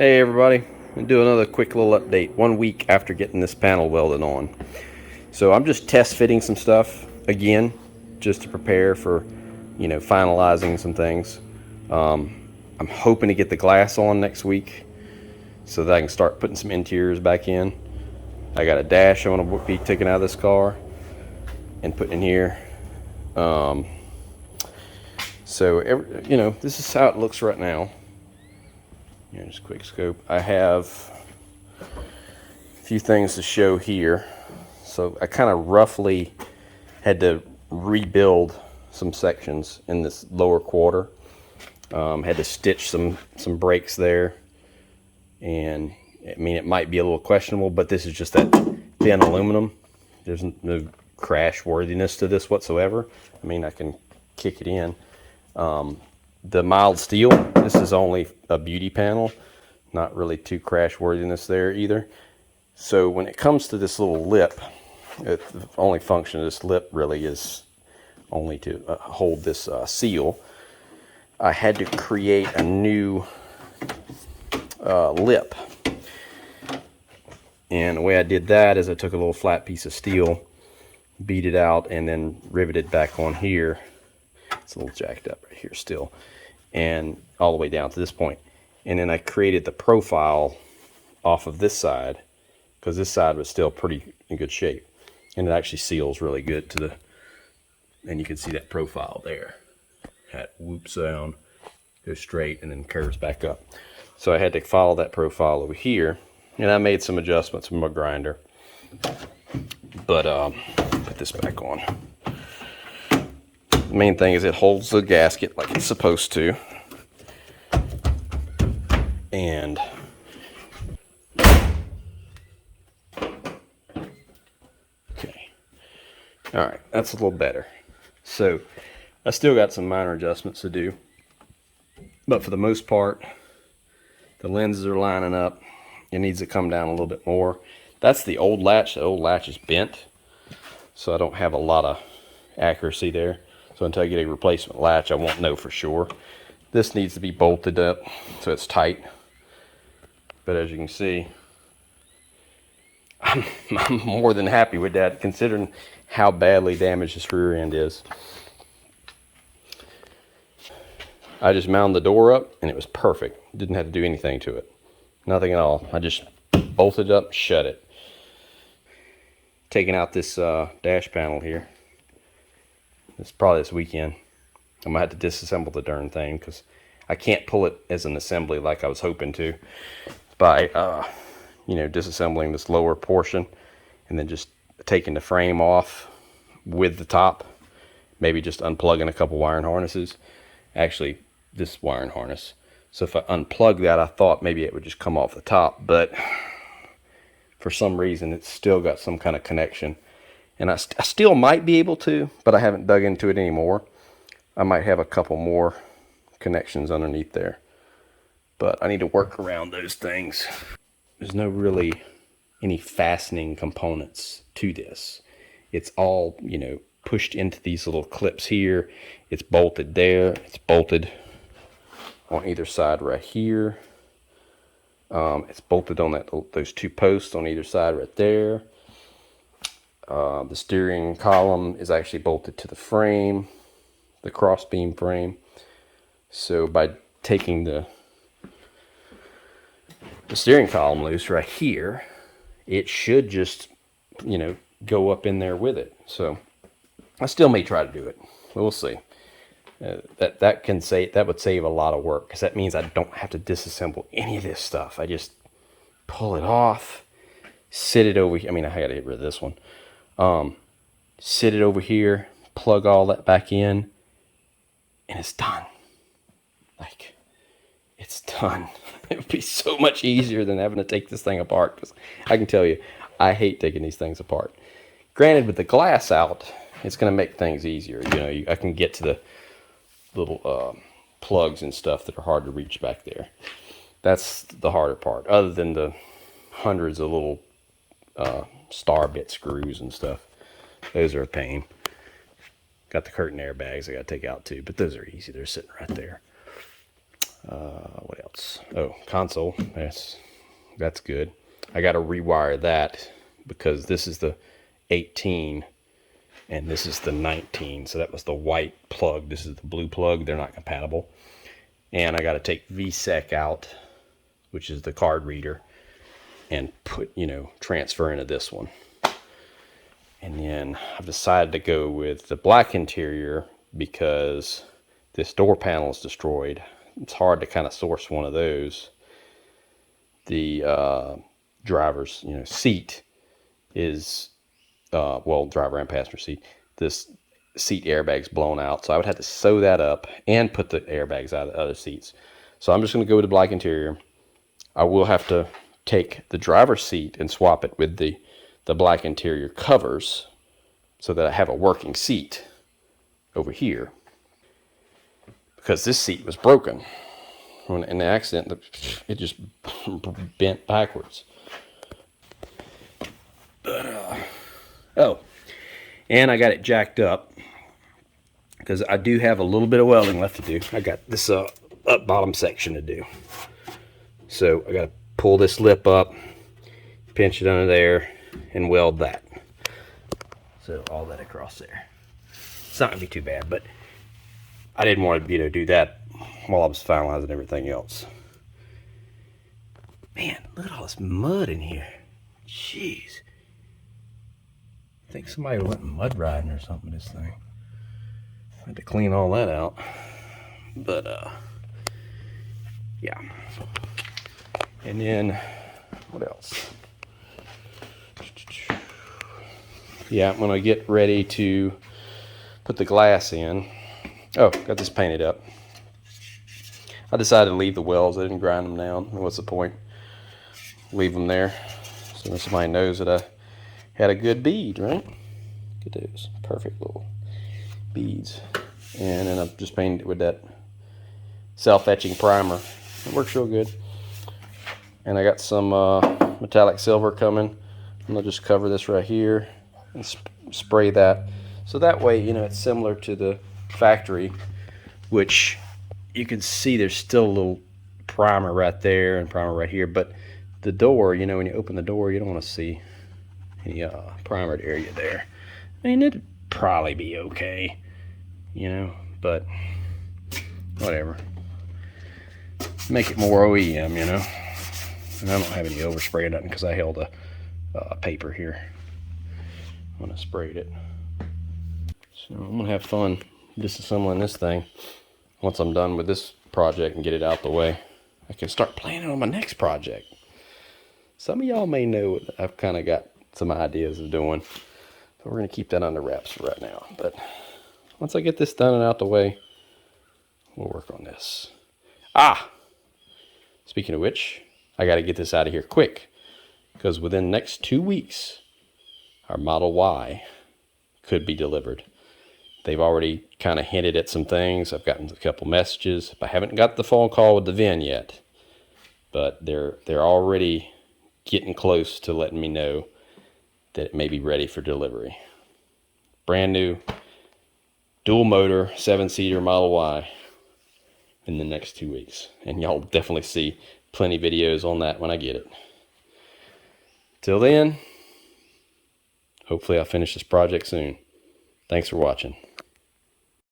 Hey everybody, I'm gonna do another quick little update 1 week after getting this panel welded on. So I'm just test fitting some stuff again, just to prepare for, finalizing some things. I'm hoping to get the glass on next week so that I can start putting some interiors back in. I got a dash I want to be taking out of this car and putting in here. This is how it looks right now. Just quick scope. I have a few things to show here. So I kind of roughly had to rebuild some sections in this lower quarter. Had to stitch some brakes there, and I mean it might be a little questionable, but this is just that thin aluminum. There's no crash worthiness to this whatsoever. I mean, I can kick it in. The mild steel, this is only a beauty panel, not really too crash worthiness there either. So when it comes to this little lip, the only function of this lip really is only to hold this seal. I had to create a new lip. And the way I did that is I took a little flat piece of steel, beat it out, and then riveted back on here. It's a little jacked up right here still, and all the way down to this point. And then I created the profile off of this side, because this side was still pretty in good shape. And it actually seals really good to the, and you can see that profile there. That whoops down, goes straight, and then curves back up. So I had to follow that profile over here, and I made some adjustments with my grinder. But put this back on. The main thing is it holds the gasket like it's supposed to. And okay. All right, that's a little better. So I still got some minor adjustments to do, but for the most part, the lenses are lining up. It needs to come down a little bit more. That's the old latch. The old latch is bent, so I don't have a lot of accuracy there. So until I get a replacement latch, I won't know for sure. This needs to be bolted up so it's tight. But as you can see, I'm more than happy with that, considering how badly damaged this rear end is. I just mounted the door up and it was perfect. Didn't have to do anything to it. Nothing at all. I just bolted up, shut it. Taking out this dash panel here. It's probably this weekend. I'm gonna have to disassemble the darn thing because I can't pull it as an assembly like I was hoping to, by disassembling this lower portion and then just taking the frame off with the top, maybe just unplugging a couple wiring harnesses. Actually, this wiring harness. So if I unplug that, I thought maybe it would just come off the top, but for some reason it's still got some kind of connection. And I still might be able to, but I haven't dug into it anymore. I might have a couple more connections underneath there, but I need to work around those things. There's no really any fastening components to this. It's all, pushed into these little clips here. It's bolted there. It's bolted on either side right here. It's bolted on those two posts on either side right there. The steering column is actually bolted to the frame, the crossbeam frame. So by taking the steering column loose right here, it should just, go up in there with it. So I still may try to do it. We'll see. That would save a lot of work, because that means I don't have to disassemble any of this stuff. I just pull it off, sit it over here. I mean, I gotta get rid of this one. Sit it over here, plug all that back in, and it's done. Like, it's done. It would be so much easier than having to take this thing apart, because I can tell you, I hate taking these things apart. Granted, with the glass out, it's going to make things easier. I can get to the little plugs and stuff that are hard to reach back there. That's the harder part, other than the hundreds of little star bit screws and stuff. Those are a pain. Got the curtain airbags I got to take out too, but those are easy. They're sitting right there. What else? Oh, console. That's good. I got to rewire that because this is the 18 and this is the 19. So that was the white plug. This is the blue plug. They're not compatible. And I got to take VSEC out, which is the card reader, and put, transfer into this one. And then I've decided to go with the black interior because this door panel is destroyed. It's hard to kind of source one of those. The driver's seat is driver and passenger seat. This seat airbag's blown out, so I would have to sew that up and put the airbags out of the other seats. So I'm just going to go with the black interior. I will have to take the driver's seat and swap it with the black interior covers so that I have a working seat over here, because this seat was broken when in the accident. It just bent backwards. But and I got it jacked up because I do have a little bit of welding left to do. I got this up bottom section to do, so I got to pull this lip up, pinch it under there, and weld that. So all that across there. It's not gonna be too bad, but I didn't want to do that while I was finalizing everything else. Man, look at all this mud in here. Jeez. I think somebody went mud riding or something this thing. I had to clean all that out. But yeah. And then what else? Yeah, I'm gonna get ready to put the glass in. Oh, got this painted up. I decided to leave the wells. I didn't grind them down. What's the point? Leave them there so that somebody knows that I had a good bead, right? Look at those perfect little beads. And then I've just painted it with that self-etching primer. It works real good. And I got some metallic silver coming. I'm gonna just cover this right here and spray that, so that way it's similar to the factory, which you can see there's still a little primer right there and primer right here, but the door, when you open the door, you don't want to see any primered area there. I mean, it'd probably be okay, but whatever, make it more OEM, and I don't have any overspray or nothing because I held a paper here when I sprayed it. So I'm gonna have fun disassembling this thing. Once I'm done with this project and get it out the way, I can start planning on my next project. Some of y'all may know I've kind of got some ideas of doing, but we're gonna keep that under wraps for right now. But once I get this done and out the way, we'll work on this. Speaking of which, I got to get this out of here quick, because within the next 2 weeks, our Model Y could be delivered. They've already kind of hinted at some things. I've gotten a couple messages. I haven't got the phone call with the VIN yet, but they're already getting close to letting me know that it may be ready for delivery. Brand new dual motor 7-seater Model Y in the next 2 weeks, and y'all definitely see plenty of videos on that when I get it. Till then, hopefully I'll finish this project soon. Thanks for watching.